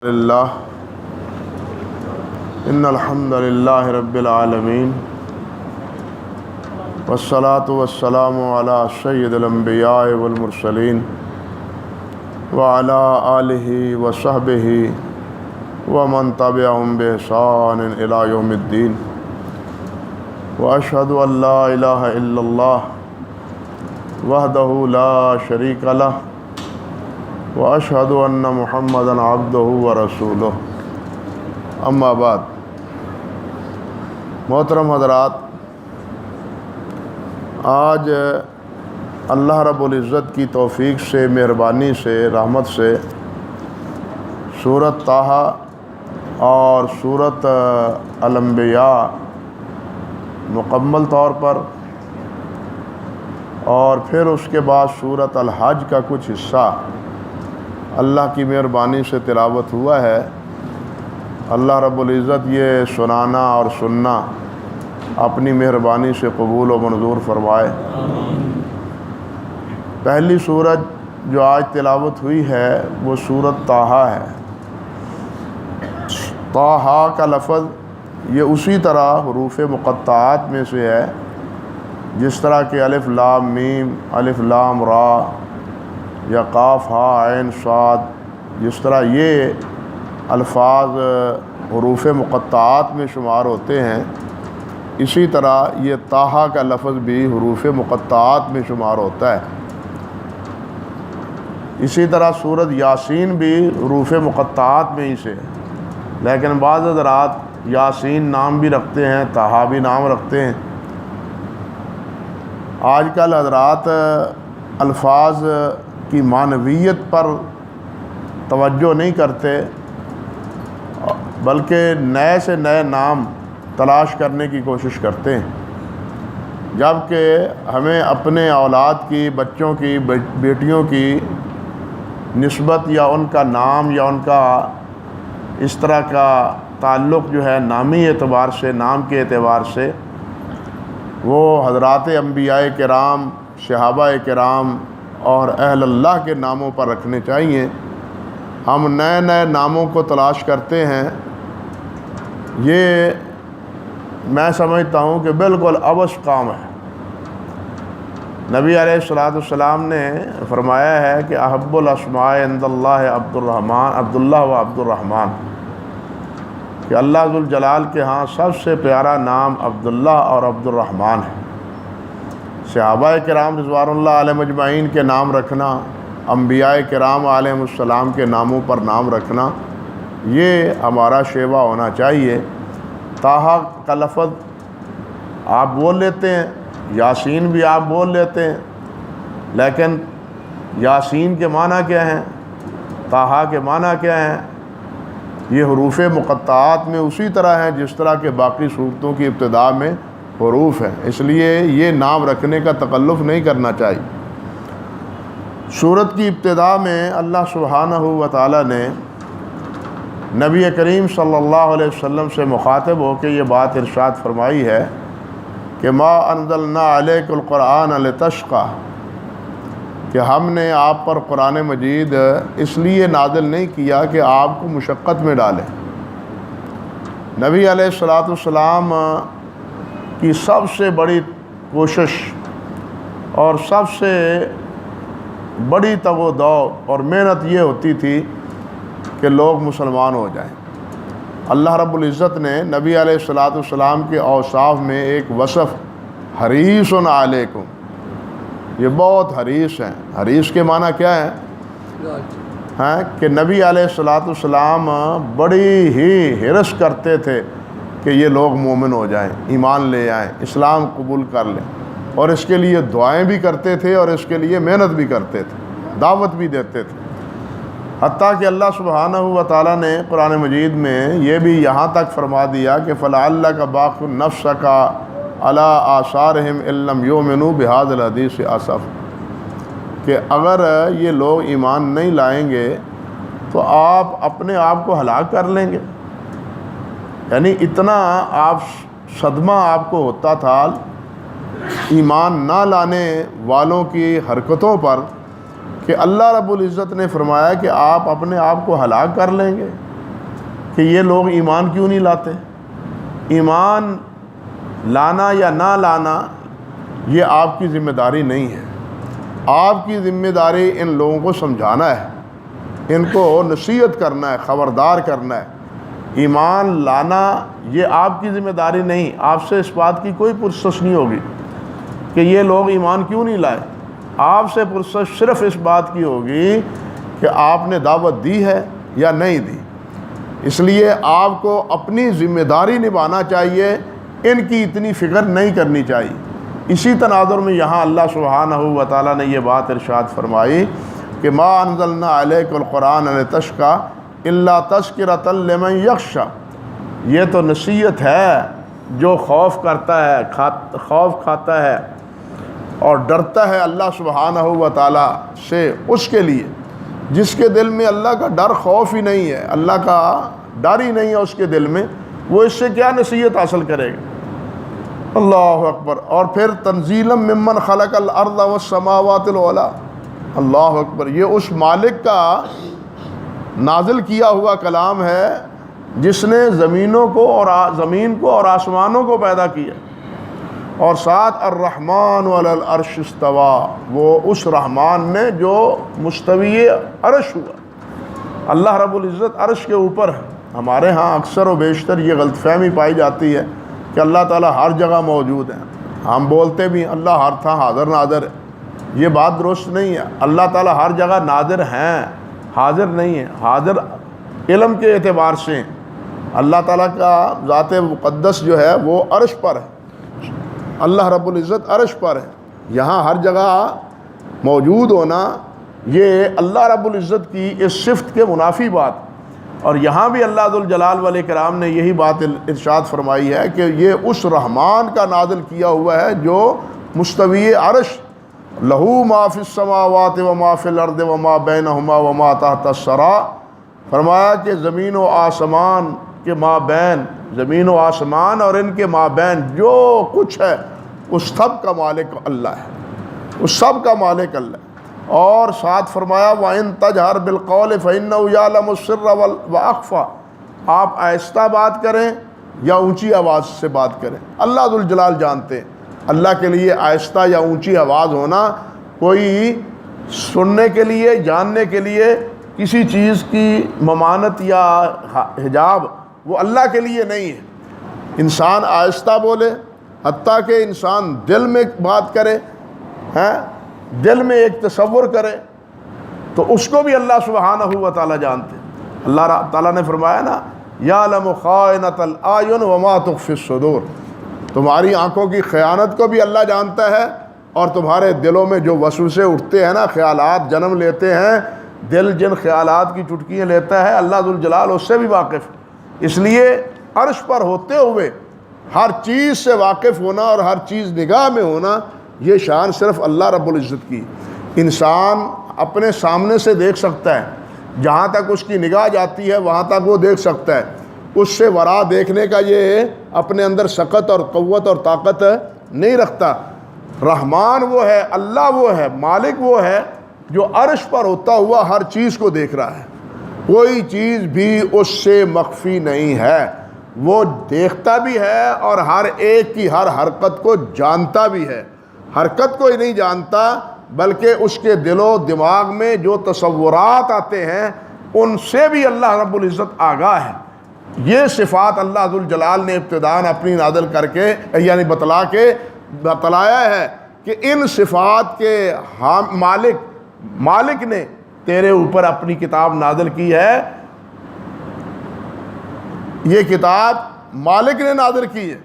للہ ان الحمد للہ رب العالمین والصلاة والسلام علی سید الانبیاء والمرسلین وعلی آلہ وصحبہ ومن تبعہم بإحسان الی یوم الدین واشہد ان لا الہ الا اللہ وحدہ لا شریک لہ واشہد ان محمدا عبدہ ورسولہ اما بعد۔ محترم حضرات، آج اللہ رب العزت کی توفیق سے، مہربانی سے، رحمت سے سورۃ طٰہٰ اور سورۃ الانبیاء مکمل طور پر اور پھر اس کے بعد سورۃ الحج کا کچھ حصہ اللہ کی مہربانی سے تلاوت ہوا ہے۔ اللہ رب العزت یہ سنانا اور سننا اپنی مہربانی سے قبول و منظور فرمائے۔ پہلی سورت جو آج تلاوت ہوئی ہے وہ سورۃ طٰہٰ ہے۔ طٰہٰ کا لفظ یہ اسی طرح حروف مقطعات میں سے ہے جس طرح کہ الف لام میم، الف لام را یا قاف ہا عین صاد، جس طرح یہ الفاظ حروف مقطعات میں شمار ہوتے ہیں، اسی طرح یہ طٰہٰ کا لفظ بھی حروف مقطعات میں شمار ہوتا ہے۔ اسی طرح سورۃ یاسین بھی حروف مقطعات میں ہی سے، لیکن بعض حضرات یاسین نام بھی رکھتے ہیں، طٰہٰ بھی نام رکھتے ہیں۔ آج کل حضرات الفاظ کی معنویت پر توجہ نہیں کرتے، بلکہ نئے سے نئے نام تلاش کرنے کی کوشش کرتے ہیں، جبکہ ہمیں اپنے اولاد کی، بچوں کی، بیٹیوں کی نسبت یا ان کا نام یا ان کا اس طرح کا تعلق جو ہے نامی اعتبار سے، نام کے اعتبار سے، وہ حضرات انبیاء کرام، صحابہ کرام اور اہل اللہ کے ناموں پر رکھنے چاہیے۔ ہم نئے نئے ناموں کو تلاش کرتے ہیں، یہ میں سمجھتا ہوں کہ بالکل عبث کام ہے۔ نبی علیہ الصلوۃ والسلام نے فرمایا ہے کہ احب الاسماء عند اللہ عبداللہ و عبد الرحمن، کہ اللہ ذوالجلال کے ہاں سب سے پیارا نام عبداللہ اور عبد الرحمن ہے۔ صحابہ کرام رضوان اللہ علیہم اجمعین کے نام رکھنا، انبیاء کرام علیہم السلام کے ناموں پر نام رکھنا، یہ ہمارا شیوا ہونا چاہیے۔ طٰہٰ کا لفظ آپ بول لیتے ہیں، یاسین بھی آپ بول لیتے ہیں، لیکن یاسین کے معنی کیا ہیں، طٰہٰ کے معنی کیا ہیں؟ یہ حروف مقطعات میں اسی طرح ہیں جس طرح کہ باقی صورتوں کی ابتدا میں حروف ہیں، اس لیے یہ نام رکھنے کا تکلف نہیں کرنا چاہیے۔ سورت کی ابتدا میں اللہ سبحانہ و تعالیٰ نے نبی کریم صلی اللہ علیہ وسلم سے مخاطب ہو کے یہ بات ارشاد فرمائی ہے کہ ما انزلنا علیک القرآن لتشقی، کہ ہم نے آپ پر قرآن مجید اس لیے نازل نہیں کیا کہ آپ کو مشقت میں ڈالیں۔ نبی علیہ الصلوۃ والسلام کی سب سے بڑی کوشش اور سب سے بڑی تگ و دو اور محنت یہ ہوتی تھی کہ لوگ مسلمان ہو جائیں۔ اللہ رب العزت نے نبی علیہ الصلوۃ والسلام کے اوصاف میں ایک وصف حریص علیکم، یہ بہت حریص ہیں۔ حریص کے معنی کیا ہے؟ کہ نبی علیہ الصلوۃ والسلام بڑی ہی حرص کرتے تھے کہ یہ لوگ مومن ہو جائیں، ایمان لے آئیں، اسلام قبول کر لیں، اور اس کے لیے دعائیں بھی کرتے تھے اور اس کے لیے محنت بھی کرتے تھے، دعوت بھی دیتے تھے۔ حتیٰ کہ اللہ سبحانہ و تعالیٰ نے قرآن مجید میں یہ بھی یہاں تک فرما دیا کہ فَلَعَلَّكَ بَاخِعٌ نَفْسَكَ عَلَىٰ آثَارِهِمْ إِن لَّمْ يُؤْمِنُوا بِهَٰذَا الْحَدِيثِ آسَفًا، کہ اگر یہ لوگ ایمان نہیں لائیں گے تو آپ اپنے آپ کو ہلاک کر لیں گے۔ یعنی اتنا صدمہ آپ کو ہوتا تھا ایمان نہ لانے والوں کی حرکتوں پر کہ اللہ رب العزت نے فرمایا کہ آپ اپنے آپ کو ہلاک کر لیں گے۔ کہ یہ لوگ ایمان کیوں نہیں لاتے؟ ایمان لانا یا نہ لانا یہ آپ کی ذمہ داری نہیں ہے. آپ کی ذمہ داری ان لوگوں کو سمجھانا ہے، ان کو نصیحت کرنا ہے، خبردار کرنا ہے. ایمان لانا یہ آپ کی ذمہ داری نہیں. آپ سے اس بات کی کوئی پرسش نہیں ہوگی کہ یہ لوگ ایمان کیوں نہیں لائے. آپ سے پرسش صرف اس بات کی ہوگی کہ آپ نے دعوت دی ہے یا نہیں دی. اس لیے آپ کو اپنی ذمہ داری نبھانا چاہیے، ان کی اتنی فکر نہیں کرنی چاہیے. اسی تناظر میں یہاں اللہ سبحانہ و تعالیٰ نے یہ بات ارشاد فرمائی کہ ما انزلنا علیک القرآن لتشقی الا تذکرۃ لمن یخشی. یہ تو نصیحت ہے جو خوف کرتا ہے، خوف کھاتا ہے اور ڈرتا ہے اللہ سبحانہ و تعالیٰ سے، اس کے لیے جس کے دل میں اللہ کا ڈر خوف ہی نہیں ہے، اللہ کا ڈر ہی نہیں ہے اس کے دل میں، وہ اس سے کیا نصیحت حاصل کرے گا. اللہ اکبر. اور پھر تنزیلا ممن خلق الارض والسماوات العلی. اللہ اکبر. یہ اس مالک کا نازل کیا ہوا کلام ہے جس نے زمین کو اور آسمانوں کو پیدا کیا. اور ساتھ الرحمن علی العرش استوى، وہ اس رحمان نے جو مستوی عرش ہوا. اللہ رب العزت عرش کے اوپر ہے. ہمارے ہاں اکثر و بیشتر یہ غلط فہمی پائی جاتی ہے کہ اللہ تعالیٰ ہر جگہ موجود ہے. ہم بولتے بھی اللہ ہر تھا حاضر ناظر ہے. یہ بات درست نہیں ہے. اللہ تعالیٰ ہر جگہ ناظر ہیں، حاضر نہیں ہے. حاضر علم کے اعتبار سے اللہ تعالیٰ کا ذات مقدس جو ہے وہ عرش پر ہے. اللہ رب العزت عرش پر ہے. یہاں ہر جگہ موجود ہونا یہ اللہ رب العزت کی اس صفت کے منافی بات. اور یہاں بھی اللہ ذوالجلال والاکرام نے یہی بات ارشاد فرمائی ہے کہ یہ اس رحمان کا نازل کیا ہوا ہے جو مستوی عرش، لہو ما فی السماوات وما فی الارض وما بینہما وما تحت الثری. فرمایا کہ زمین و آسمان کے مابین، زمین و آسمان اور ان کے مابین جو کچھ ہے اس سب کا مالک اللہ ہے، اس سب کا مالک اللہ ہے. اور ساتھ فرمایا وَإِن تَجْهَرْ بِالْقَوْلِ فَإِنَّهُ يَعْلَمُ السِّرَّ وَأَخْفَى. آپ آہستہ بات کریں یا اونچی آواز سے بات کریں، اللہ ذوالجلال جانتے ہیں. اللہ کے لیے آہستہ یا اونچی آواز ہونا کوئی سننے کے لیے، جاننے کے لیے کسی چیز کی ممانت یا حجاب وہ اللہ کے لیے نہیں ہے. انسان آہستہ بولے، حتیٰ کہ انسان دل میں بات کرے، دل میں ایک تصور کرے، تو اس کو بھی اللہ سبحانہ و تعالیٰ جانتے. اللہ تعالیٰ نے فرمایا نا یعلم خائنۃ الاعین وما تخفی الصدور. تمہاری آنکھوں کی خیانت کو بھی اللہ جانتا ہے، اور تمہارے دلوں میں جو وسوسے اٹھتے ہیں نا، خیالات جنم لیتے ہیں، دل جن خیالات کی چٹکیاں لیتا ہے اللہ ذوالجلال اس سے بھی واقف. اس لیے عرش پر ہوتے ہوئے ہر چیز سے واقف ہونا اور ہر چیز نگاہ میں ہونا یہ شان صرف اللہ رب العزت کی. انسان اپنے سامنے سے دیکھ سکتا ہے، جہاں تک اس کی نگاہ جاتی ہے وہاں تک وہ دیکھ سکتا ہے. اس سے ورا دیکھنے کا یہ اپنے اندر سخت اور قوت اور طاقت نہیں رکھتا. رحمان وہ ہے، اللہ وہ ہے، مالک وہ ہے جو عرش پر ہوتا ہوا ہر چیز کو دیکھ رہا ہے. کوئی چیز بھی اس سے مخفی نہیں ہے. وہ دیکھتا بھی ہے اور ہر ایک کی ہر حرکت کو جانتا بھی ہے. حرکت کو ہی نہیں جانتا بلکہ اس کے دل و دماغ میں جو تصورات آتے ہیں ان سے بھی اللہ رب العزت آگاہ ہے. یہ صفات اللہ ذوالجلال نے ابتداءً اپنی نازل کر کے یعنی بتلایا ہے کہ ان صفات کے مالک نے تیرے اوپر اپنی کتاب نازل کی ہے. یہ کتاب مالک نے نازل کی ہے.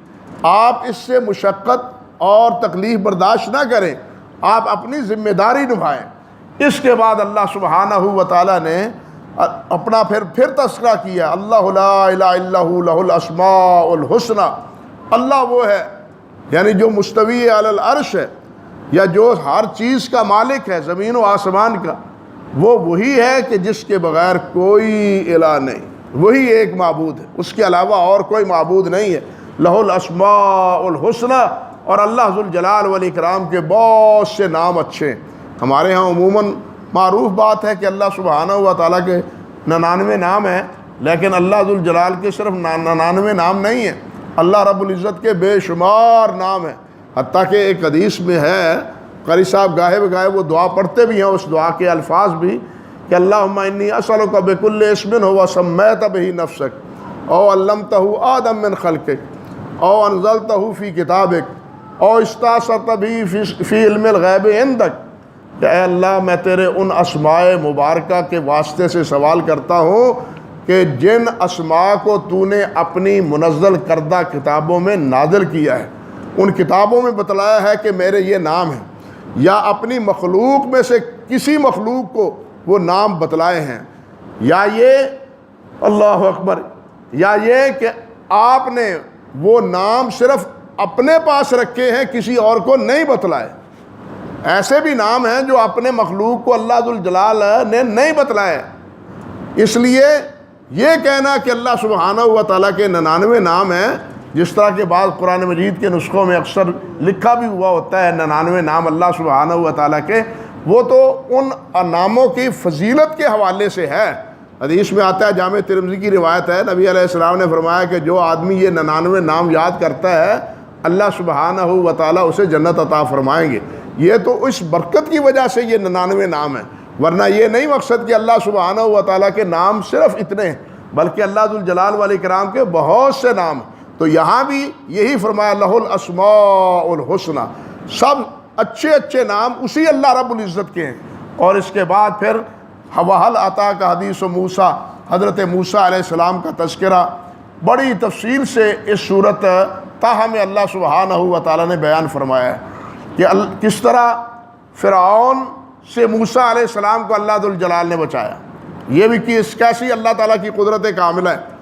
آپ اس سے مشقت اور تکلیف برداشت نہ کریں، آپ اپنی ذمہ داری نبھائیں. اس کے بعد اللہ سبحانہ و تعالیٰ نے اپنا پھر تذکرہ کیا. اللہ لا الہ الا ہو لہ الاسماء الحسنی. اللہ وہ ہے یعنی جو مستوی علی العرش ہے، یا جو ہر چیز کا مالک ہے زمین و آسمان کا، وہ وہی ہے کہ جس کے بغیر کوئی الہ نہیں. وہی ایک معبود ہے، اس کے علاوہ اور کوئی معبود نہیں ہے. لہ الاسماء الحسنی. اور اللہ ذوالجلال والاکرام کے بہت سے نام اچھے ہیں. ہمارے ہاں عموماً معروف بات ہے کہ اللہ سبحانہ و تعالیٰ کے 99 نام ہیں، لیکن اللہ ذوالجلال کے صرف 99 نام نہیں ہیں، اللہ رب العزت کے بے شمار نام ہیں۔ حتیٰ کہ ایک حدیث میں ہے، قاری صاحب گاہے بگاہے وہ دعا پڑھتے بھی ہیں، اس دعا کے الفاظ بھی کہ اللہم انی اسألک بکل اسم ہوا سمیت بہ نفسک او علمتہ آدم من خلقک او انزلتہ فی کتابک او استاثرت بہ فی علم الغیب عندک، کہ اے اللہ میں تیرے ان اسماء مبارکہ کے واسطے سے سوال کرتا ہوں کہ جن اسماء کو تو نے اپنی منزل کردہ کتابوں میں نازل کیا ہے، ان کتابوں میں بتلایا ہے کہ میرے یہ نام ہیں، یا اپنی مخلوق میں سے کسی مخلوق کو وہ نام بتلائے ہیں، یا یہ اللہ اکبر، یا یہ کہ آپ نے وہ نام صرف اپنے پاس رکھے ہیں، کسی اور کو نہیں بتلائے۔ ایسے بھی نام ہیں جو اپنے مخلوق کو اللہ ذوالجلال نے نہیں بتلائے۔ اس لیے یہ کہنا کہ اللہ سبحانہ و تعالیٰ کے 99 نام ہیں، جس طرح کے بعض قرآن مجید کے نسخوں میں اکثر لکھا بھی ہوا ہوتا ہے 99 نام اللہ سبحانہ و تعالیٰ کے، وہ تو ان ناموں کی فضیلت کے حوالے سے ہے۔ حدیث میں آتا ہے، جامع ترمذی کی روایت ہے، نبی علیہ السلام نے فرمایا کہ جو آدمی یہ 99 نام یاد کرتا ہے اللہ سبحانہ و تعالیٰ اسے جنت عطا فرمائیں گے۔ یہ تو اس برکت کی وجہ سے یہ 99 نام ہیں، ورنہ یہ نہیں مقصد کہ اللہ سبحانہ و تعالیٰ کے نام صرف اتنے ہیں، بلکہ اللہ ذوالجلال والاکرام کے بہت سے نام ہیں۔ تو یہاں بھی یہی فرمایا لہ الاسماء الحسنی، سب اچھے اچھے نام اسی اللہ رب العزت کے ہیں۔ اور اس کے بعد پھر وَهَلْ أَتَاكَ حَدِيثُ مُوسیٰ، حضرت موسیٰ علیہ السلام کا تذکرہ بڑی تفصیل سے اس صورت طٰہٰ میں اللہ سبحانہ و تعالیٰ نے بیان فرمایا ہے کہ کس طرح فرعون سے موسیٰ علیہ السلام کو اللہ ذوالجلال نے بچایا۔ یہ بھی کیسی اللہ تعالیٰ کی قدرت کاملہ ہے،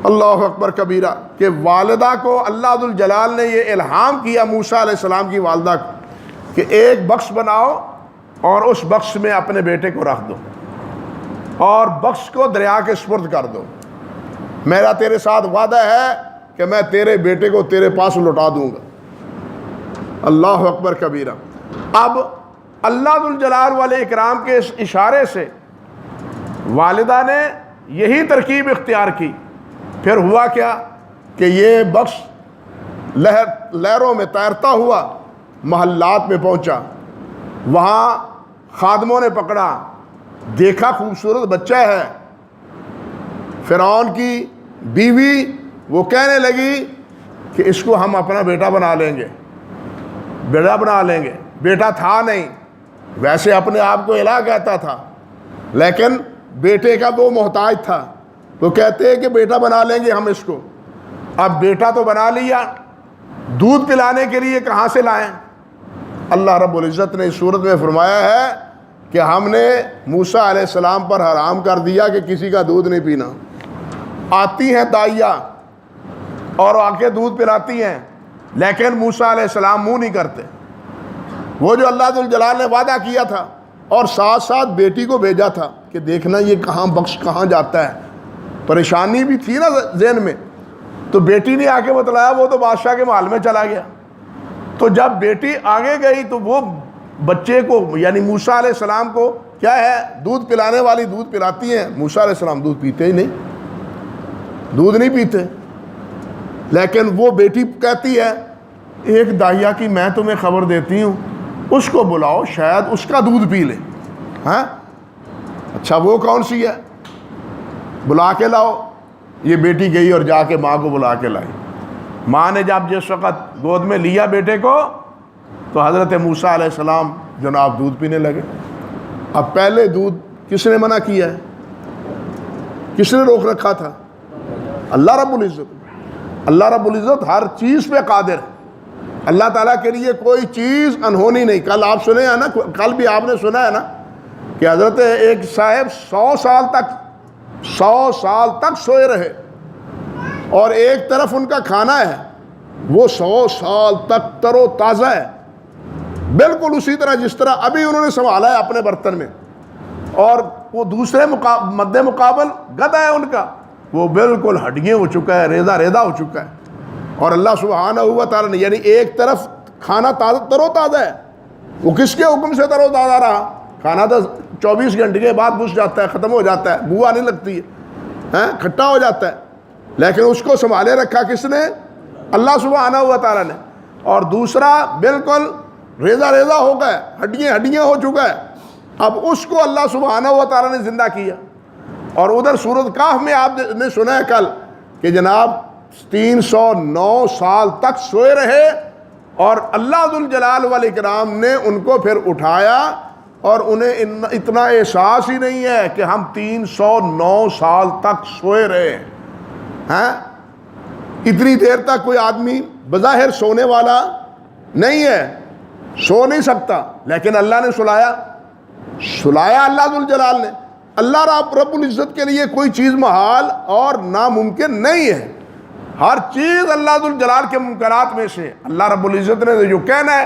اللہ اکبر کبیرہ، کہ والدہ کو اللہ ذوالجلال نے یہ الہام کیا موسیٰ علیہ السلام کی والدہ کو کہ ایک بکس بناؤ اور اس بکس میں اپنے بیٹے کو رکھ دو اور بکس کو دریا کے سپرد کر دو، میرا تیرے ساتھ وعدہ ہے کہ میں تیرے بیٹے کو تیرے پاس لوٹا دوں گا۔ اللہ اکبر کبیرہ۔ اب اللہ ذوالجلال والاکرام کے اس اشارے سے والدہ نے یہی ترکیب اختیار کی۔ پھر ہوا کیا کہ یہ بکس لہروں میں تیرتا ہوا محلات میں پہنچا، وہاں خادموں نے پکڑا، دیکھا خوبصورت بچہ ہے۔ فرعون کی بیوی وہ کہنے لگی کہ اس کو ہم اپنا بیٹا بنا لیں گے، بیٹا بنا لیں گے۔ بیٹا تھا نہیں، ویسے اپنے آپ کو الہ کہتا تھا، لیکن بیٹے کا وہ محتاج تھا، تو کہتے ہیں کہ بیٹا بنا لیں گے ہم اس کو۔ اب بیٹا تو بنا لیا، دودھ پلانے کے لیے کہاں سے لائیں؟ اللہ رب العزت نے اس صورت میں فرمایا ہے کہ ہم نے موسیٰ علیہ السلام پر حرام کر دیا کہ کسی کا دودھ نہیں پینا۔ آتی ہیں دائیاں اور آ کے دودھ پلاتی ہیں، لیکن موسیٰ علیہ السلام منہ نہیں کرتے۔ وہ جو اللہ ذوالجلال نے وعدہ کیا تھا اور ساتھ ساتھ بیٹی کو بھیجا تھا کہ دیکھنا یہ کہاں بخش کہاں جاتا ہے، پریشانی بھی تھی نا ذہن میں، تو بیٹی نے آ کے بتلایا، وہ تو بادشاہ کے محل میں چلا گیا۔ تو جب بیٹی آگے گئی تو وہ بچے کو یعنی موسیٰ علیہ السلام کو کیا ہے، دودھ پلانے والی دودھ پلاتی ہیں، موسیٰ علیہ السلام دودھ پیتے ہی نہیں، دودھ نہیں پیتے۔ لیکن وہ بیٹی کہتی ہے ایک دائیا کی میں تمہیں خبر دیتی ہوں، اس کو بلاؤ شاید اس کا دودھ پی لے۔ ہاں اچھا وہ کون سی ہے؟ بلا کے لاؤ۔ یہ بیٹی گئی اور جا کے ماں کو بلا کے لائی۔ ماں نے جب جس وقت گود میں لیا بیٹے کو تو حضرت موسیٰ علیہ السلام جناب دودھ پینے لگے۔ اب پہلے دودھ کس نے منع کیا ہے؟ کس نے روک رکھا تھا؟ اللہ رب العزت۔ اللہ رب العزت ہر چیز پہ قادر ہے، اللہ تعالیٰ کے لیے کوئی چیز انہونی نہیں۔ کل آپ سنے ہیں نا، کل بھی آپ نے سنا ہے نا کہ حضرت ایک صاحب 100 سال تک سوئے رہے، اور ایک طرف ان کا کھانا ہے وہ 100 سال تک تر و تازہ ہے، بالکل اسی طرح جس طرح ابھی انہوں نے سنبھالا ہے اپنے برتن میں، اور وہ دوسرے مد مقابل گدھا ہے ان کا، وہ بالکل ہڈیاں ہو چکا ہے، ریزہ ہو چکا ہے۔ اور اللہ سبحانہ و تعالیٰ نے یعنی ایک طرف کھانا تر و تازہ ہے، وہ کس کے حکم سے تر و تازہ رہا؟ کھانا تو 24 گھنٹے کے بعد گھس جاتا ہے، ختم ہو جاتا ہے، بو آنے لگتی کھٹا ہو جاتا ہے، لیکن اس کو سنبھالے رکھا کس نے؟ اللہ سبحانہ و تعالیٰ نے. اور دوسرا بالکل ریزہ ریزہ ہو گیا، ہڈیاں ہڈیاں ہو چکا ہے، اب اس کو اللہ سبحانہ و تعالیٰ نے زندہ کیا. اور ادھر سورۃ کہف میں آپ نے سنا ہے کل کہ جناب 309 سال تک سوئے رہے، اور اللہ ذوالجلال والاکرام نے ان کو پھر اٹھایا، اور انہیں اتنا احساس ہی نہیں ہے کہ ہم 309 سال تک سوئے رہے ہیں. اتنی دیر تک کوئی آدمی بظاہر سونے والا نہیں ہے، سو نہیں سکتا، لیکن اللہ نے سلایا اللہ ذوالجلال نے. اللہ رب العزت کے لیے کوئی چیز محال اور ناممکن نہیں ہے. ہر چیز اللہ ذوالجلال کے ممکنات میں سے اللہ رب العزت نے جو کہنا ہے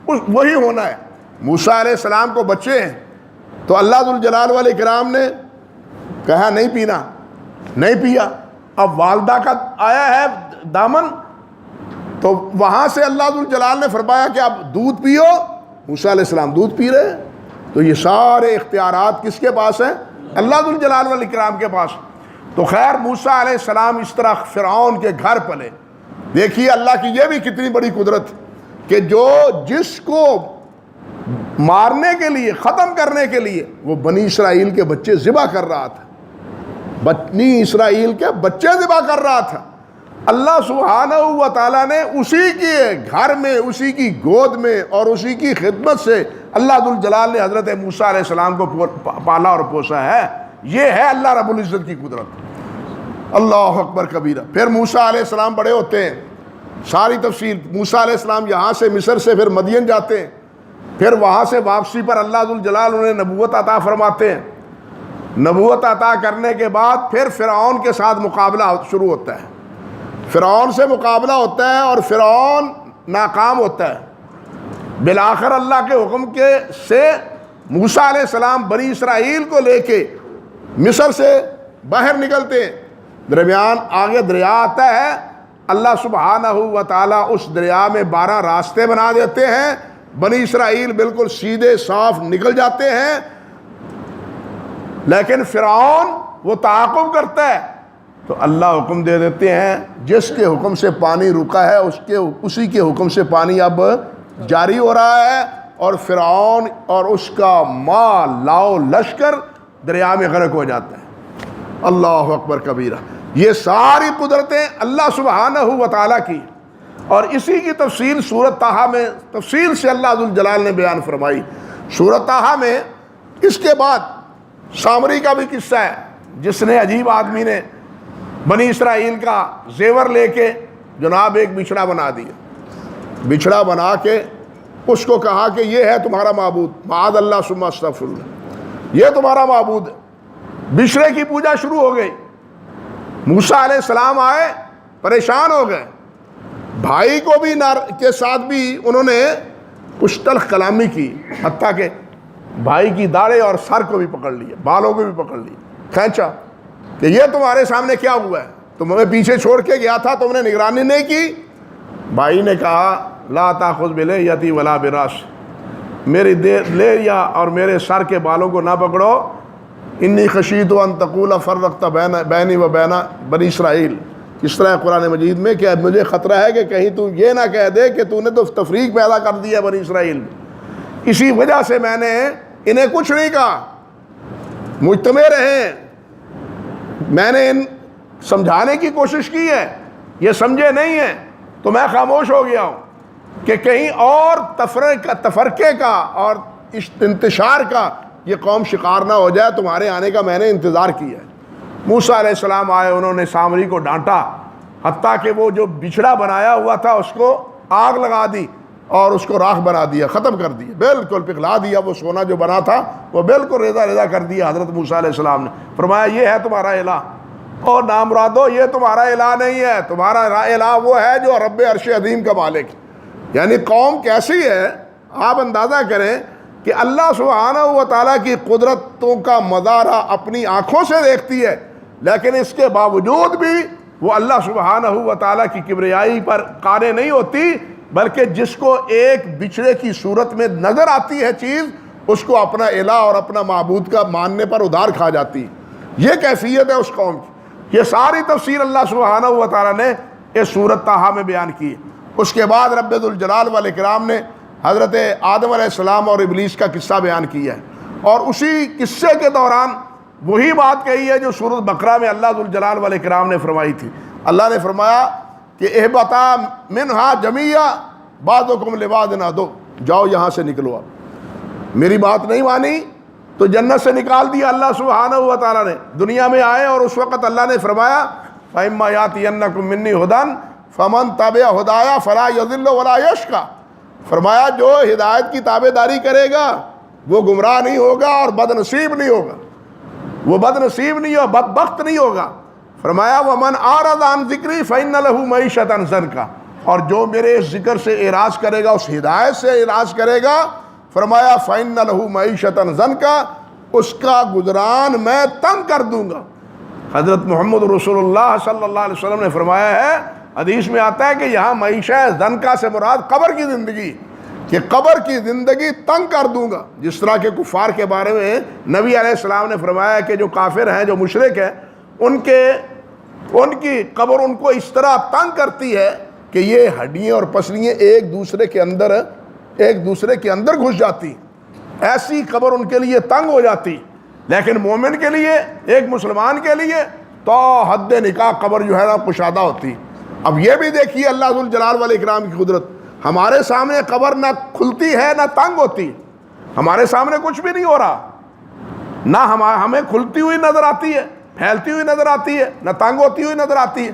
وہی ہونا ہے. موسیٰ علیہ السلام کو بچے ہیں تو اللہ ذوالجلال والاکرام نے کہا نہیں پینا، نہیں پیا. اب والدہ کا آیا ہے دامن، تو وہاں سے اللہ ذوالجلال نے فرمایا کہ اب دودھ پیو. موسیٰ علیہ السلام دودھ پی رہے. تو یہ سارے اختیارات کس کے پاس ہیں؟ اللہ ذوالجلال والاکرام کے پاس. تو خیر موسیٰ علیہ السلام اس طرح فرعون کے گھر پلے. دیکھیے اللہ کی یہ بھی کتنی بڑی قدرت کہ جس کو مارنے کے لیے، ختم کرنے کے لیے وہ بنی اسرائیل کے بچے ذبح کر رہا تھا، بنی اسرائیل کے بچے ذبح کر رہا تھا. اللہ سبحانہ و تعالیٰ نے اسی کے گھر میں، اسی کی گود میں اور اسی کی خدمت سے اللہ ذوالجلال نے حضرت موسیٰ علیہ السلام کو پالا اور پوسا ہے. یہ ہے اللہ رب العزت کی قدرت. اللہ اکبر کبیرہ. پھر موسیٰ علیہ السلام بڑے ہوتے ہیں، ساری تفصیل. موسیٰ علیہ السلام یہاں سے مصر سے پھر مدین جاتے ہیں، پھر وہاں سے واپسی پر اللہ ذوالجلال انہیں نبوت عطا فرماتے ہیں. نبوت عطا کرنے کے بعد پھر فرعون کے ساتھ مقابلہ شروع ہوتا ہے. فرعون سے مقابلہ ہوتا ہے اور فرعون ناکام ہوتا ہے. بالآخر اللہ کے حکم سے موسیٰ علیہ السلام بنی اسرائیل کو لے کے مصر سے باہر نکلتے ہیں. درمیان آگے دریا آتا ہے، اللہ سبحانہ و تعالیٰ اس دریا میں 12 راستے بنا دیتے ہیں. بنی اسرائیل بالکل سیدھے صاف نکل جاتے ہیں، لیکن فرعون وہ تعاقب کرتا ہے. تو اللہ حکم دے دیتے ہیں، جس کے حکم سے پانی رکا ہے اسی کے حکم سے پانی اب جاری ہو رہا ہے، اور فرعون اور اس کا مال لاؤ لشکر دریا میں غرق ہو جاتا ہے. اللہ اکبر کبیرہ. یہ ساری قدرتیں اللہ سبحانہ و تعالیٰ کی، اور اسی کی تفصیل سورۃ طٰہٰ میں تفصیل سے اللہ ذوالجلال نے بیان فرمائی. سورۃ طٰہٰ میں اس کے بعد سامری کا بھی قصہ ہے، جس نے عجیب آدمی نے بنی اسرائیل کا زیور لے کے جناب ایک بچھڑا بنا دیا. بچھڑا بنا کے اس کو کہا کہ یہ ہے تمہارا معبود، معاذ اللہ ثم استغفر اللہ، یہ تمہارا معبود ہے. بچھڑے کی پوجا شروع ہو گئی. موسیٰ علیہ السلام آئے، پریشان ہو گئے. بھائی کو بھی کے ساتھ بھی انہوں نے کچھ تلخ کلامی کی، حتیٰ کہ بھائی کی داڑھیں اور سر کو بھی پکڑ لیا، بالوں کو بھی پکڑ لیا، کھینچا کہ یہ تمہارے سامنے کیا ہوا ہے؟ تم ہمیں پیچھے چھوڑ کے گیا تھا، تم نے نگرانی نہیں کی. بھائی نے کہا لا تاخذ بلیتی ولا براس، میری لیا اور میرے سر کے بالوں کو نہ پکڑو. انی خشیت ان تقول فرقت بینی و بین بنی اسرائیل. اس طرح قرآن مجید میں کہ مجھے خطرہ ہے کہ کہیں تو یہ نہ کہہ دے کہ تو نے تو تفریق پیدا کر دیا بنی اسرائیل میں. اسی وجہ سے میں نے انہیں کچھ نہیں کہا، مجتمع رہے. میں نے ان سمجھانے کی کوشش کی ہے، یہ سمجھے نہیں ہیں، تو میں خاموش ہو گیا ہوں کہ کہیں اور تفرقے کا اور انتشار کا یہ قوم شکار نہ ہو جائے. تمہارے آنے کا میں نے انتظار کیا ہے. موسیٰ علیہ السلام آئے، انہوں نے سامری کو ڈانٹا، حتیٰ کہ وہ جو بچھڑا بنایا ہوا تھا اس کو آگ لگا دی اور اس کو راکھ بنا دیا، ختم کر دیا، بالکل پگھلا دیا. وہ سونا جو بنا تھا وہ بالکل ریزہ ریزہ کر دیا. حضرت موسیٰ علیہ السلام نے فرمایا یہ ہے تمہارا الہ. اور نامرادو یہ تمہارا الہ نہیں ہے، تمہارا الہ وہ ہے جو رب عرش عظیم کا مالک. یعنی قوم کیسی ہے آپ اندازہ کریں کہ اللہ سبحانہ و تعالیٰ کی قدرتوں کا مظاہرہ اپنی آنکھوں سے دیکھتی ہے، لیکن اس کے باوجود بھی وہ اللہ سبحانہ و تعالیٰ کی کبریائی پر قانع نہیں ہوتی، بلکہ جس کو ایک بچھڑے کی صورت میں نظر آتی ہے چیز، اس کو اپنا الہ اور اپنا معبود کا ماننے پر ادھار کھا جاتی. یہ کیفیت ہے اس قوم کی. یہ ساری تفسیر اللہ سبحانہ و تعالیٰ نے اس سورۃ طٰہٰ میں بیان کی۔ اس کے بعد رب ذوالجلال والاکرام نے حضرت آدم علیہ السلام اور ابلیس کا قصہ بیان کیا ہے، اور اسی قصے کے دوران وہی بات کہی ہے جو سورۃ بقرہ میں اللہ ذوالجلال والاکرام نے فرمائی تھی۔ اللہ نے فرمایا کہ اہبطا منہا جمیعا بعضکم لبعض عدو، جاؤ یہاں سے نکلو۔ اب میری بات نہیں مانی تو جنت سے نکال دیا اللہ سبحانہ و تعالیٰ نے۔ دنیا میں آئے اور اس وقت اللہ نے فرمایا فَإِمَّا يَأْتِيَنَّكُم مِّنِّي هُدًى فَمَن تَبِعَ هُدَايَ فَلَا يَضِلُّ وَلَا يَشْقَىٰ، فرمایا جو ہدایت کی تابع داری کرے گا وہ گمراہ نہیں ہوگا اور بد نصیب نہیں ہوگا، وہ بد نصیب نہیں ہوگا، بدبخت نہیں ہوگا۔ فرمایا وَمَنْ أَعْرَضَ عَنْ ذِكْرِي فَإِنَّ لَهُ مَعِيشَةً ضَنْكًا، اور جو میرے اس ذکر سے اعراض کرے گا، اس ہدایت سے اعراض کرے گا، فرمایا فَإِنَّ لَهُ مَعِيشَةً ضَنْكًا، اس کا گزران میں تنگ کر دوں گا۔ حضرت محمد رسول اللہ صلی اللہ علیہ وسلم نے فرمایا ہے، حدیث میں آتا ہے کہ یہاں معیشہ ضنکا سے مراد قبر کی زندگی، کہ قبر کی زندگی تنگ کر دوں گا۔ جس طرح کے کفار کے بارے میں نبی علیہ السلام نے فرمایا کہ جو کافر ہیں، جو مشرک ہیں، ان کی قبر ان کو اس طرح تنگ کرتی ہے کہ یہ ہڈیاں اور پسلیاں ایک دوسرے کے اندر گھس جاتی، ایسی قبر ان کے لیے تنگ ہو جاتی۔ لیکن مومن کے لیے، ایک مسلمان کے لیے تو حد نکاح قبر جو ہے نا کشادہ ہوتی۔ اب یہ بھی دیکھیے اللہ ذوالجلال والاکرام کی قدرت، ہمارے سامنے قبر نہ کھلتی ہے نہ تنگ ہوتی، ہمارے سامنے کچھ بھی نہیں ہو رہا، نہ ہمیں کھلتی ہوئی نظر آتی ہے، پھیلتی ہوئی نظر آتی ہے، نہ تنگ ہوتی ہوئی نظر آتی ہے۔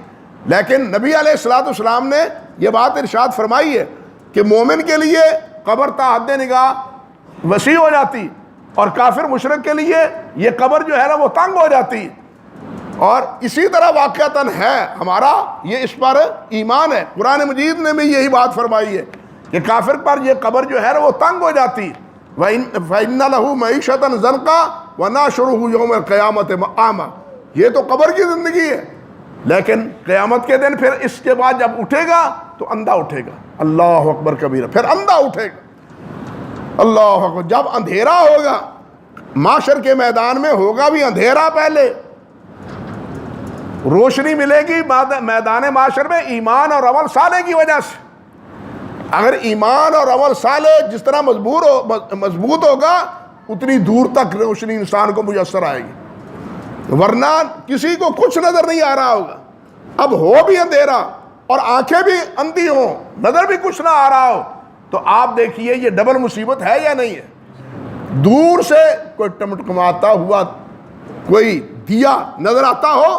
لیکن نبی علیہ السلام نے یہ بات ارشاد فرمائی ہے کہ مومن کے لیے قبر تا حد نگاہ وسیع ہو جاتی، اور کافر مشرک کے لیے یہ قبر جو ہے نا وہ تنگ ہو جاتی۔ اور اسی طرح واقعتاً ہے ہمارا یہ اس پر ایمان ہے، قرآن مجید نے بھی یہی بات فرمائی ہے کہ کافر پر یہ قبر جو ہے نا وہ تنگ ہو جاتی۔ فَإِنَّ لَهُ مَعِيشَةً ضَنْكًا وَنَحْشُرُهُ يَوْمَ الْقِيَامَةِ أَعْمَىٰ، یہ تو قبر کی زندگی ہے، لیکن قیامت کے دن پھر اس کے بعد جب اٹھے گا تو اندھا اٹھے گا۔ اللہ اکبر کبیرہ، پھر اندھا اٹھے گا۔ اللہ اکبر، جب اندھیرا ہوگا، معاشر کے میدان میں ہوگا بھی اندھیرا، پہلے روشنی ملے گی میدان معاشر میں ایمان اور عمل صالح کی وجہ سے۔ اگر ایمان اور عمل صالح جس طرح مضبوط ہوگا اتنی دور تک روشنی انسان کو میسر آئے گی، ورنہ کسی کو کچھ نظر نہیں آ رہا ہوگا۔ اب ہو بھی اندھیرا اور آنکھیں بھی اندھی ہوں، نظر بھی کچھ نہ آ رہا ہو، تو آپ دیکھیے یہ ڈبل مصیبت ہے یا نہیں ہے۔ دور سے کوئی ٹمٹماتا ہوا کوئی دیا نظر آتا ہو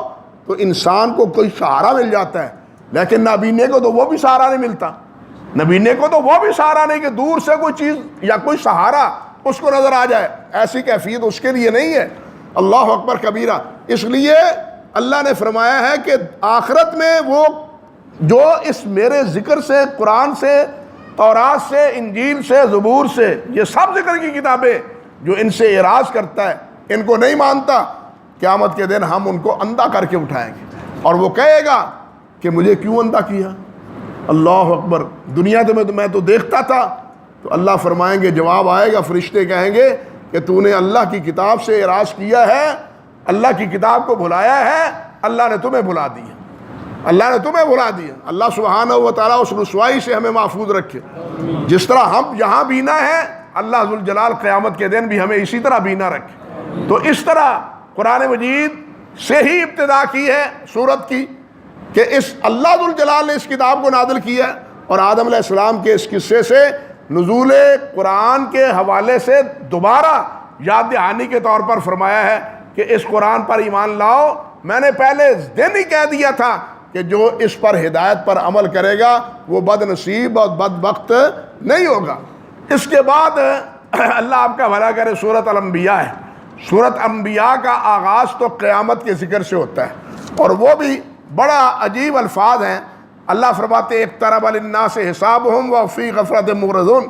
تو انسان کو کوئی سہارا مل جاتا ہے، لیکن نابینے کو تو وہ بھی سہارا نہیں ملتا، نابینے کو تو وہ بھی سہارا نہیں کہ دور سے کوئی چیز یا کوئی سہارا اس کو نظر آ جائے، ایسی کیفیت اس کے لیے نہیں ہے۔ اللہ اکبر کبیرہ۔ اس لیے اللہ نے فرمایا ہے کہ آخرت میں وہ جو اس میرے ذکر سے، قرآن سے، تورات سے، انجیل سے، زبور سے، یہ سب ذکر کی کتابیں، جو ان سے اعراض کرتا ہے، ان کو نہیں مانتا، قیامت کے دن ہم ان کو اندھا کر کے اٹھائیں گے، اور وہ کہے گا کہ مجھے کیوں اندھا کیا؟ اللہ اکبر، دنیا میں تو دیکھتا تھا۔ تو اللہ فرمائیں گے، جواب آئے گا، فرشتے کہیں گے کہ تو نے اللہ کی کتاب سے اعراض کیا ہے، اللہ کی کتاب کو بھلایا ہے، اللہ نے تمہیں بھلا دیا، اللہ نے تمہیں بھلا دیا۔ اللہ سبحانہ و تعالیٰ اس رسوائی سے ہمیں محفوظ رکھے۔ جس طرح ہم یہاں بینا ہے، اللہ ذوالجلال قیامت کے دن بھی ہمیں اسی طرح بینا رکھے۔ تو اس طرح قرآن مجید سے ہی ابتدا کی ہے سورت کی، کہ اس اللہ ذوالجلال نے اس کتاب کو نازل کیا، اور آدم علیہ السلام کے اس قصے سے نزول قرآن کے حوالے سے دوبارہ یاد دہانی کے طور پر فرمایا ہے کہ اس قرآن پر ایمان لاؤ۔ میں نے پہلے دن ہی کہہ دیا تھا کہ جو اس پر ہدایت پر عمل کرے گا وہ بد نصیب اور بدبخت نہیں ہوگا۔ اس کے بعد اللہ آپ کا بھلا کرے، سورۃ الانبیاء ہے۔ سورۃ انبیاء کا آغاز تو قیامت کے ذکر سے ہوتا ہے، اور وہ بھی بڑا عجیب الفاظ ہیں۔ اللہ فرماتے اقترب للناس حسابهم وهم فی غفلۃ معرضون،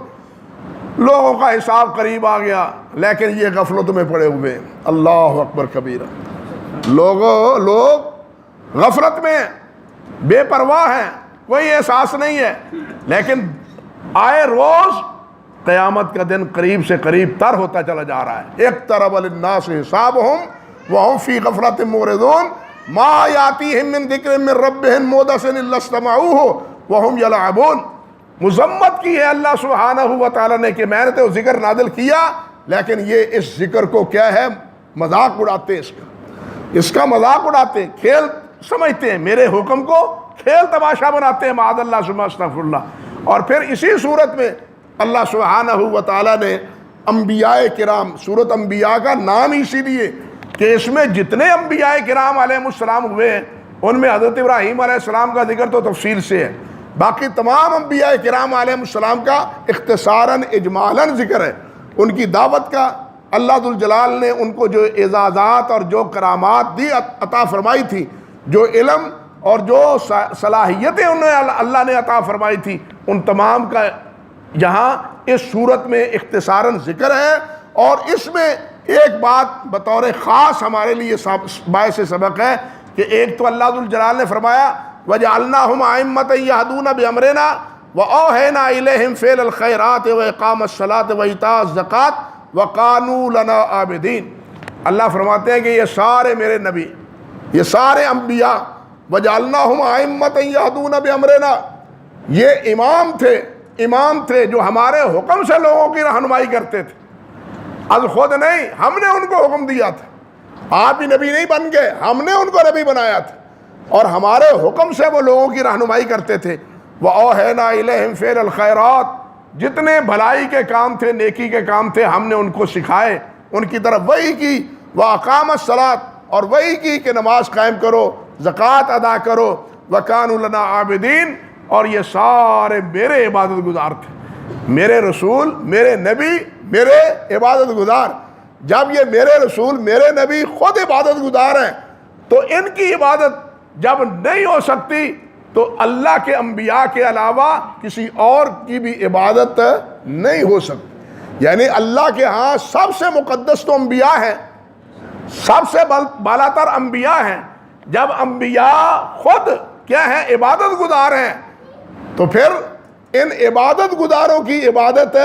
لوگوں کا حساب قریب آ گیا لیکن یہ غفلت میں پڑے ہوئے ہیں۔ اللہ اکبر کبیرہ، لوگ غفلت میں بے پرواہ ہیں، کوئی احساس نہیں ہے، لیکن آئے روز قیامت کا دن قریب سے قریب تر ہوتا چلا جا رہا ہے۔ اقترب للناس حسابهم وهم فی غفلۃ معرضون، ما یاتیہم من ذکر من ربہم محدث الا استمعوہ وہم یلعبون. مذمت کی ہے اللہ سبحانہ و تعالیٰ نے کہ میں نے تو ذکر نازل کیا لیکن یہ اس ذکر کو کیا ہے مذاق اڑاتے اس کا مذاق اڑاتے, کھیل سمجھتے ہیں, میرے حکم کو کھیل تماشا بناتے ہیں معاذ اللہ ثم استغفر اللہ. اور پھر اسی صورت میں اللہ سبحانہ و تعالیٰ نے انبیاء کرام, سورۃ انبیاء کا نام اسی لیے کہ اس میں جتنے انبیاء کرام علیہ السلام ہوئے ہیں ان میں حضرت ابراہیم علیہ السلام کا ذکر تو تفصیل سے ہے, باقی تمام انبیاء کرام علیہ السلام کا اختصاراً اجمالاً ذکر ہے. ان کی دعوت کا اللہ ذوالجلال نے ان کو جو اعزازات اور جو کرامات دی عطا فرمائی تھی, جو علم اور جو صلاحیتیں انہیں اللہ نے عطا فرمائی تھی, ان تمام کا یہاں اس صورت میں اختصاراً ذکر ہے. اور اس میں ایک بات بطور خاص ہمارے لیے باعث سبق ہے کہ ایک تو اللہ ذوالجلال نے فرمایا وَجَعَلْنَاهُمْ أَئِمَّةً يَهْدُونَ بِأَمْرِنَا وَأَوْحَيْنَا إِلَيْهِمْ فِعْلَ الْخَيْرَاتِ وَإِقَامَ الصَّلَاةِ وَإِيتَاءَ الزَّكَاةِ وَكَانُوا لَنَا عَابِدِينَ. اللہ فرماتے ہیں کہ یہ سارے میرے نبی, یہ سارے انبیاء وَجَعَلْنَاهُمْ أَئِمَّةً يَهْدُونَ بِأَمْرِنَا, یہ امام تھے جو ہمارے حکم سے لوگوں کی رہنمائی کرتے تھے. از خود نہیں, ہم نے ان کو حکم دیا تھا. آپ ہی نبی نہیں بن گئے, ہم نے ان کو نبی بنایا تھا اور ہمارے حکم سے وہ لوگوں کی رہنمائی کرتے تھے. وَأَوْحَيْنَا إِلَيْهِمْ فِعْلَ الْخَيْرَاتِ, جتنے بھلائی کے کام تھے, نیکی کے کام تھے, ہم نے ان کو سکھائے, ان کی طرف وحی کی. وَأَقَامَ الصَّلَاةَ, اور وحی کی کہ نماز قائم کرو, زکوٰۃ ادا کرو. وَكَانُوا لَنَا عَابِدِينَ, اور یہ سارے میرے عبادت گزار تھے, میرے رسول, میرے نبی, میرے عبادت گزار. جب یہ میرے رسول, میرے نبی خود عبادت گزار ہیں تو ان کی عبادت جب نہیں ہو سکتی تو اللہ کے انبیاء کے علاوہ کسی اور کی بھی عبادت نہیں ہو سکتی. یعنی اللہ کے ہاں سب سے مقدس تو انبیاء ہیں, سب سے بالاتر انبیاء ہیں. جب انبیاء خود کیا ہیں, عبادت گزار ہیں, تو پھر ان عبادت گزاروں کی عبادت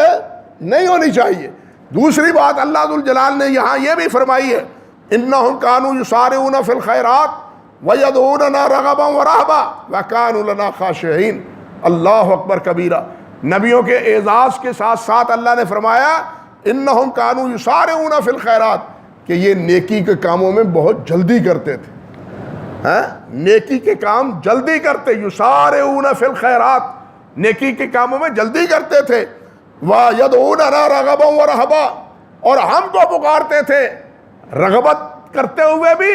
نہیں ہونی چاہیے. دوسری بات اللہ ذوالجلال نے یہاں یہ بھی فرمائی ہے انہم کانوا یسارعون فی الخیرات ویدعوننا رغبا ورہبا وکانوا لنا خاشعین. اللہ اکبر کبیرہ. نبیوں کے اعزاز کے ساتھ ساتھ اللہ نے فرمایا انہم کانوا یسارعون فی الخیرات, کہ یہ نیکی کے کاموں میں بہت جلدی کرتے تھے, نیکی کے کام جلدی کرتے. یسارعون فی الخیرات, نیکی کے کاموں میں جلدی کرتے تھے. وَيَدْعُونَنَا رَغَبًا وَرَهْبًا, اور ہم کو پکارتے تھے رغبت کرتے ہوئے بھی,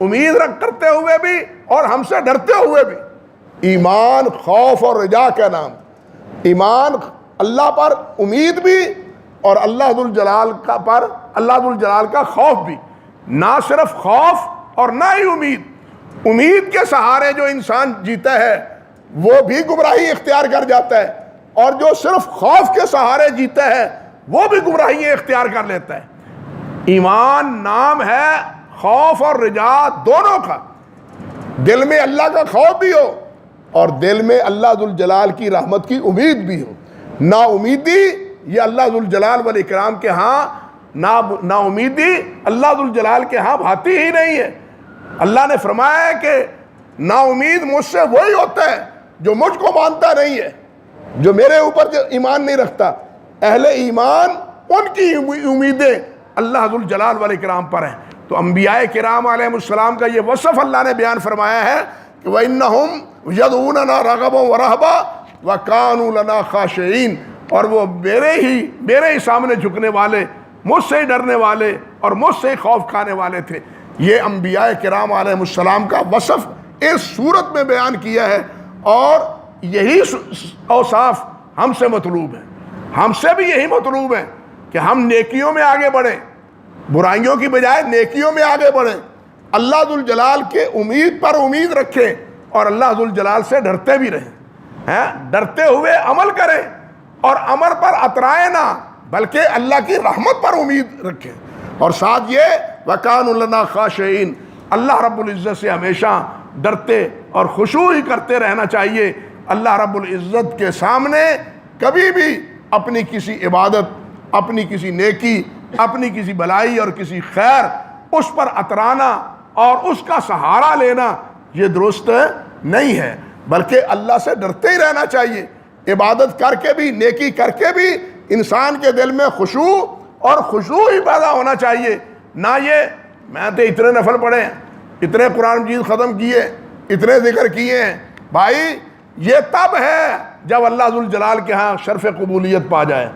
امید کرتے ہوئے بھی, اور ہم سے ڈرتے ہوئے بھی. ایمان خوف اور رجا کا نام. ایمان اللہ پر امید بھی اور اللہ ذوالجلال پر اللہ ذوالجلال کا خوف بھی. نہ صرف خوف اور نہ ہی امید. امید کے سہارے جو انسان جیتا ہے وہ بھی گمراہی اختیار کر جاتا ہے, اور جو صرف خوف کے سہارے جیتا ہے وہ بھی گمراہی اختیار کر لیتا ہے. ایمان نام ہے خوف اور رجا دونوں کا. دل میں اللہ کا خوف بھی ہو اور دل میں اللہ ذوالجلال کی رحمت کی امید بھی ہو. نا امیدی یہ اللہ ذوالجلال والاکرام کے ہاں, نا امیدی اللہ ذوالجلال کے ہاں بھاتی ہی نہیں ہے. اللہ نے فرمایا ہے کہ نا امید مجھ سے وہی ہوتا ہے جو مجھ کو مانتا نہیں ہے, جو میرے اوپر جو ایمان نہیں رکھتا. اہل ایمان ان کی امیدیں اللہ ذوالجلال والاکرام پر ہیں. تو انبیاء کرام علیہ السلام کا یہ وصف اللہ نے بیان فرمایا ہے کہ وَإِنَّهُمْ يَدْعُونَنَا رَغَبًا وَرَهْبًا وَكَانُوا لَنَا خَاشِعِينَ, اور وہ میرے ہی سامنے جھکنے والے, مجھ سے ہی ڈرنے والے اور مجھ سے ہی خوف کھانے والے تھے. یہ انبیاء کرام علیہ السلام کا وصف اس صورت میں بیان کیا ہے, اور یہی اوصاف ہم سے مطلوب ہیں. ہم سے بھی یہی مطلوب ہے کہ ہم نیکیوں میں آگے بڑھیں, برائیوں کی بجائے نیکیوں میں آگے بڑھیں, اللہ ذوالجلال کے امید پر امید رکھیں اور اللہ ذوالجلال سے ڈرتے بھی رہیں, ڈرتے ہوئے عمل کریں اور عمل پر اترائیں نہ, بلکہ اللہ کی رحمت پر امید رکھیں. اور ساتھ یہ وَكَانُوا لَنَا خَاشِعِينَ, اللہ رب العزت سے ہمیشہ ڈرتے اور خشوع ہی کرتے رہنا چاہیے. اللہ رب العزت کے سامنے کبھی بھی اپنی کسی عبادت, اپنی کسی نیکی, اپنی کسی بھلائی اور کسی خیر اس پر اترانا اور اس کا سہارا لینا یہ درست نہیں ہے، بلکہ اللہ سے ڈرتے ہی رہنا چاہیے۔ عبادت کر کے بھی، نیکی کر کے بھی انسان کے دل میں خشوع اور خضوع ہی پیدا ہونا چاہیے، نہ یہ میں تو اتنے نفل پڑھے ہیں، اتنے قرآن مجید ختم کیے، اتنے ذکر کیے ہیں۔ بھائی یہ تب ہے جب اللہ ذوالجلال کے ہاں شرف قبولیت پا جائے،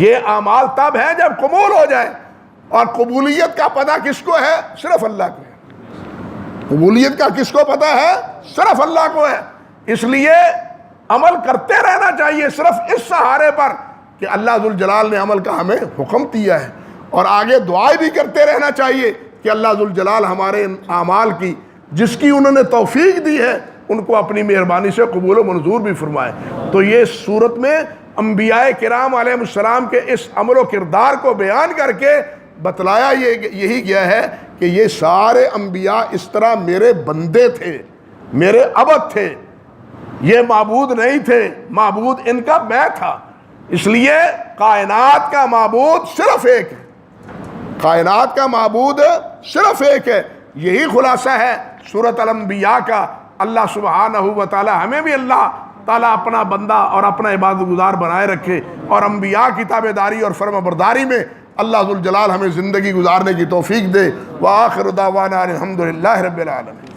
یہ اعمال تب ہے جب قبول ہو جائے، اور قبولیت کا پتہ کس کو ہے؟ صرف اللہ کو ہے۔ قبولیت کا کس کو پتہ ہے؟ صرف اللہ کو ہے۔ اس لیے عمل کرتے رہنا چاہیے صرف اس سہارے پر کہ اللہ ذوالجلال نے عمل کا ہمیں حکم دیا ہے، اور آگے دعائیں بھی کرتے رہنا چاہیے کہ اللہ ذوالجلال ہمارے اعمال کی جس کی انہوں نے توفیق دی ہے ان کو اپنی مہربانی سے قبول و منظور بھی فرمائے۔ تو یہ صورت میں انبیاء کرام علیہ السلام کے اس عمل و کردار کو بیان کر کے بتلایا یہی گیا ہے کہ یہ سارے انبیاء اس طرح میرے بندے تھے، میرے عبد تھے، یہ معبود نہیں تھے، معبود ان کا میں تھا۔ اس لیے کائنات کا معبود صرف ایک ہے، کائنات کا معبود صرف ایک ہے۔ یہی خلاصہ ہے سورۃ الانبیاء کا۔ اللہ سبحانہ و تعالی ہمیں بھی اللہ تعالیٰ اپنا بندہ اور اپنا عبادت گزار بنائے رکھے، اور انبیاء کی تابعداری اور فرما برداری میں اللہ ذوالجلال ہمیں زندگی گزارنے کی توفیق دے۔ وآخر دعوانا الحمدللہ رب العالمین۔